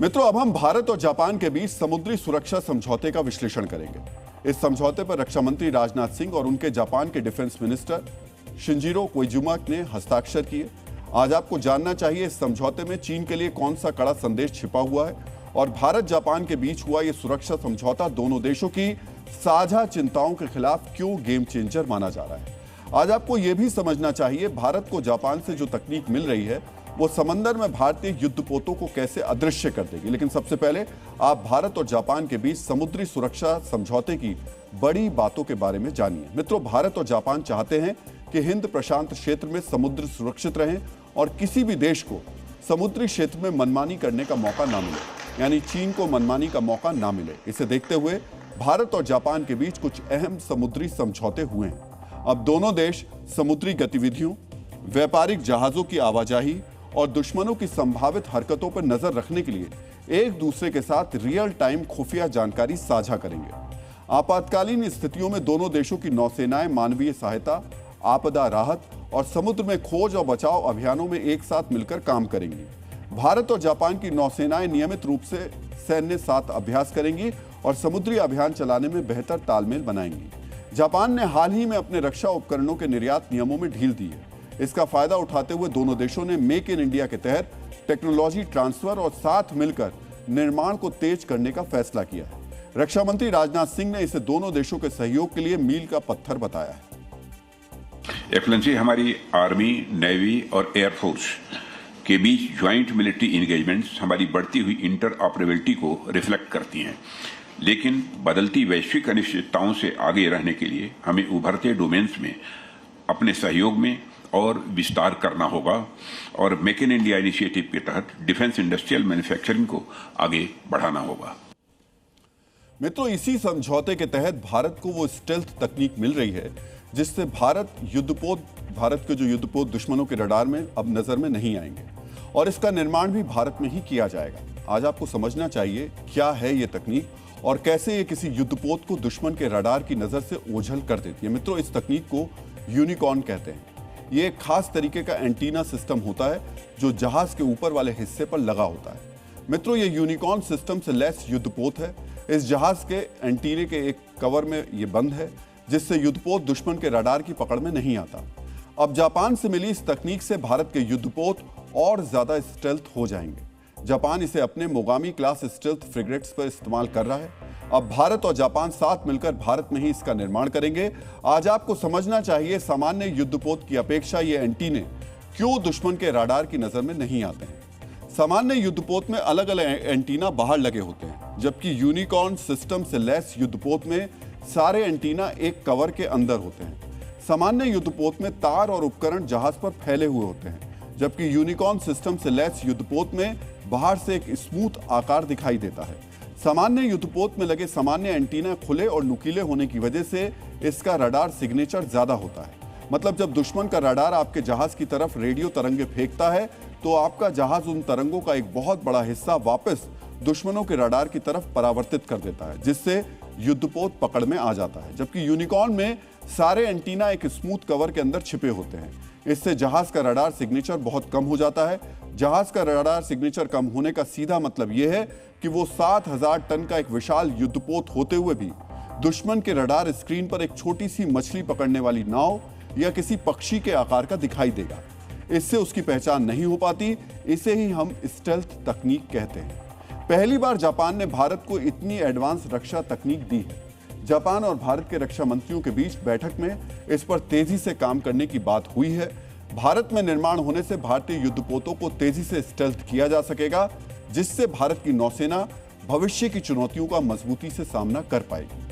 मित्रों, अब हम भारत और जापान के बीच समुद्री सुरक्षा समझौते का विश्लेषण करेंगे। इस समझौते पर रक्षा मंत्री राजनाथ सिंह और उनके जापान के डिफेंस मिनिस्टर शिंजिरो कोइजुमा ने हस्ताक्षर किए। आज आपको जानना चाहिए इस समझौते में चीन के लिए कौन सा कड़ा संदेश छिपा हुआ है और भारत जापान के बीच हुआ यह सुरक्षा समझौता दोनों देशों की साझा चिंताओं के खिलाफ क्यों गेम चेंजर माना जा रहा है। आज आपको यह भी समझना चाहिए भारत को जापान से जो तकनीक मिल रही है वो समंदर में भारतीय युद्धपोतों को कैसे अदृश्य कर देगी। लेकिन सबसे पहले आप भारत और जापान के बीच समुद्री सुरक्षा समझौते की बड़ी बातों के बारे में जानिए। मित्रों, भारत और जापान चाहते हैं कि हिंद प्रशांत क्षेत्र में समुद्र सुरक्षित रहें और किसी भी देश को समुद्री क्षेत्र में मनमानी करने का मौका ना मिले, यानी चीन को मनमानी का मौका ना मिले। इसे देखते हुए भारत और जापान के बीच कुछ अहम समुद्री समझौते हुए हैं। अब दोनों देश समुद्री गतिविधियों, व्यापारिक जहाजों की आवाजाही और दुश्मनों की संभावित हरकतों पर नजर रखने के लिए एक दूसरे के साथ रियल टाइम खुफिया जानकारी साझा करेंगे। आपातकालीन स्थितियों में दोनों देशों की नौसेनाएं मानवीय सहायता, आपदा राहत और समुद्र में खोज और बचाव अभियानों में एक साथ मिलकर काम करेंगी। भारत और जापान की नौसेनाएं नियमित रूप से सैन्य साथ अभ्यास करेंगी और समुद्री अभियान चलाने में बेहतर तालमेल बनाएंगी। जापान ने हाल ही में अपने रक्षा उपकरणों के निर्यात नियमों में ढील दी है। इसका फायदा उठाते हुए दोनों देशों ने मेक इन इंडिया के तहत टेक्नोलॉजी ट्रांसफर और साथ मिलकर निर्माण को तेज करने का फैसला किया है। रक्षा मंत्री राजनाथ सिंह ने इसे दोनों देशों के सहयोग के लिए मील का पत्थर बताया है। एक्सलेंसी, हमारी आर्मी, नेवी और एयरफोर्स के बीच ज्वाइंट मिलिट्री एंगेजमेंट्स हमारी बढ़ती हुई इंटर ऑपरेबिलिटी को रिफ्लेक्ट करती हैं, लेकिन बदलती वैश्विक अनिश्चितताओं से आगे रहने के लिए हमें उभरते डोमेन्स में अपने सहयोग में और विस्तार करना होगा और मेक इन इंडिया इनिशिएटिव के तहत डिफेंस इंडस्ट्रियल मैन्युफैक्चरिंग को आगे बढ़ाना होगा। मित्रों, इसी समझौते के तहत भारत को वो स्टेल्थ तकनीक मिल रही है जिससे भारत के जो युद्धपोत दुश्मनों के रडार में अब नजर में नहीं आएंगे और इसका निर्माण भी भारत में ही किया जाएगा। आज आपको समझना चाहिए क्या है ये तकनीक और कैसे ये किसी युद्धपोत को दुश्मन के रडार की नजर से ओझल कर देती है। मित्रों, इस तकनीक को यूनिकॉर्न कहते हैं। ये एक खास तरीके का एंटीना सिस्टम होता है जो जहाज के ऊपर वाले हिस्से पर लगा होता है। मित्रों, ये यूनिकॉर्न सिस्टम से लैस युद्धपोत है। इस जहाज के एंटीने के एक कवर में ये बंद है जिससे युद्धपोत दुश्मन के रडार की पकड़ में नहीं आता। अब जापान से मिली इस तकनीक से भारत के युद्धपोत और ज्यादा स्टेल्थ हो जाएंगे। जापान इसे अपने मोगामी क्लास स्टेल्थ फ्रिगेट्स पर इस्तेमाल कर रहा है। अब भारत और जापान साथ मिलकर भारत में ही इसका निर्माण करेंगे। आज आपको समझना चाहिए सामान्य युद्धपोत की अपेक्षा ये एंटीने क्यों दुश्मन के रडार की नजर में नहीं आते हैं। सामान्य युद्धपोत में अलग अलग एंटीना बाहर लगे होते हैं, जबकि यूनिकॉर्न सिस्टम से लैस युद्धपोत में सारे एंटीना एक कवर के अंदर होते हैं। सामान्य युद्धपोत में तार और उपकरण जहाज पर फैले हुए होते हैं, जबकि यूनिकॉर्न सिस्टम से लैस युद्धपोत में बाहर से एक स्मूथ आकार दिखाई देता है। सामान्य युद्धपोत में लगे सामान्य एंटीना खुले और नुकीले होने की वजह से इसका रडार सिग्नेचर ज्यादा होता है। मतलब जब दुश्मन का रडार आपके जहाज की तरफ रेडियो तरंगे फेंकता है तो आपका जहाज उन तरंगों का एक बहुत बड़ा हिस्सा वापस दुश्मनों के रडार की तरफ परावर्तित कर देता है, जिससे युद्धपोत पकड़ में आ जाता है। जबकि यूनिकॉर्न में सारे एंटीना एक स्मूथ कवर के अंदर छिपे होते हैं। इससे जहाज का रडार सिग्नेचर बहुत कम हो जाता है। जहाज का रडार सिग्नेचर कम होने का सीधा मतलब यह है कि वो 7000 टन का एक विशाल युद्धपोत होते हुए भी दुश्मन के रडार स्क्रीन पर एक छोटी सी मछली पकड़ने वाली नाव या किसी पक्षी के आकार का दिखाई देगा। इससे उसकी पहचान नहीं हो पाती। इसे ही हम स्टेल्थ तकनीक कहते हैं। पहली बार जापान ने भारत को इतनी एडवांस रक्षा तकनीक दी है। जापान और भारत के रक्षा मंत्रियों के बीच बैठक में इस पर तेजी से काम करने की बात हुई है। भारत में निर्माण होने से भारतीय युद्धपोतों को तेजी से स्टेल्थ किया जा सकेगा, जिससे भारत की नौसेना भविष्य की चुनौतियों का मजबूती से सामना कर पाएगी।